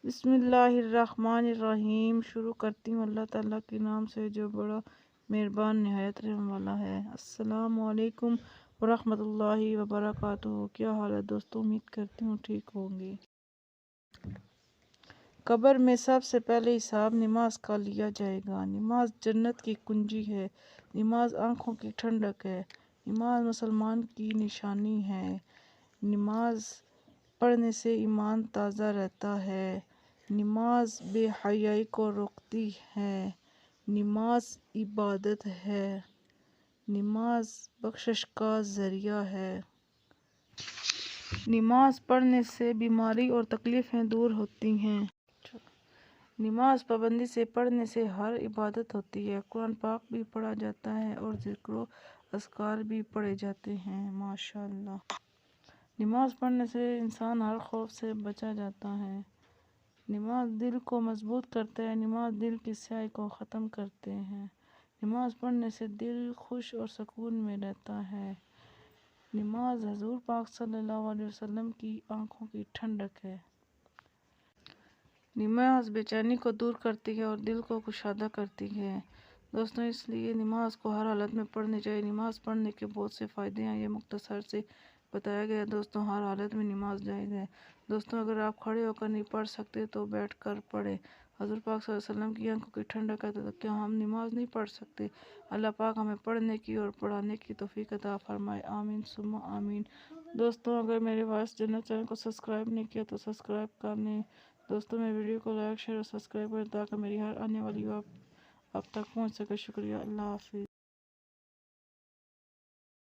بسم اللہ الرحمن الرحیم۔ شروع کرتی ہوں اللہ تعالیٰ کے نام سے جو بڑا مہربان نہایت رحم والا ہے۔ السلام علیکم ورحمۃ اللہ وبرکاتہ۔ کیا حال ہے دوستوں؟ امید کرتی ہوں ٹھیک ہوں گے۔ قبر میں سب سے پہلے حساب نماز کا لیا جائے گا۔ نماز جنت کی کنجی ہے۔ نماز آنکھوں کی ٹھنڈک ہے۔ نماز مسلمان کی نشانی ہے۔ نماز پڑھنے سے ایمان تازہ رہتا ہے۔ نماز بے حیائی کو روکتی ہے۔ نماز عبادت ہے۔ نماز بخشش کا ذریعہ ہے۔ نماز پڑھنے سے بیماری اور تکلیفیں دور ہوتی ہیں۔ نماز پابندی سے پڑھنے سے ہر عبادت ہوتی ہے۔ قرآن پاک بھی پڑھا جاتا ہے اور ذکر و اذکار بھی پڑھے جاتے ہیں۔ ماشاءاللہ۔ نماز پڑھنے سے انسان ہر خوف سے بچا جاتا ہے۔ نماز دل کو مضبوط کرتا ہے۔ نماز دل کی سیاہی کو ختم کرتے ہیں۔ نماز پڑھنے سے دل خوش اور سکون میں رہتا ہے۔ نماز حضور پاک صلی اللہ علیہ وسلم کی آنکھوں کی ٹھنڈک ہے۔ نماز بے چینی کو دور کرتی ہے اور دل کو کشادہ کرتی ہے۔ دوستوں اس لیے نماز کو ہر حالت میں پڑھنی چاہیے۔ نماز پڑھنے کے بہت سے فائدے ہیں، یہ مختصر سے بتایا گیا ہے۔ دوستوں ہر حالت میں نماز جائز ہے۔ دوستوں اگر آپ کھڑے ہو کر نہیں پڑھ سکتے تو بیٹھ کر پڑھیں۔ حضور پاک صلی اللہ علیہ وسلم کی آنکھوں کی ٹھنڈک ہے تو کیا ہم نماز نہیں پڑھ سکتے؟ اللہ پاک ہمیں پڑھنے کی اور پڑھانے کی توفیق عطا فرمائے، آمین ثم آمین۔ دوستوں اگر میرے وائس جنت چینل کو سبسکرائب نہیں کیا تو سبسکرائب کر لیں۔ دوستوں میری ویڈیو کو لائک شیئر اور سبسکرائب کریں تاکہ میری ہر آنے والی آپ تک پہنچ سکے۔ شکریہ، اللہ حافظ۔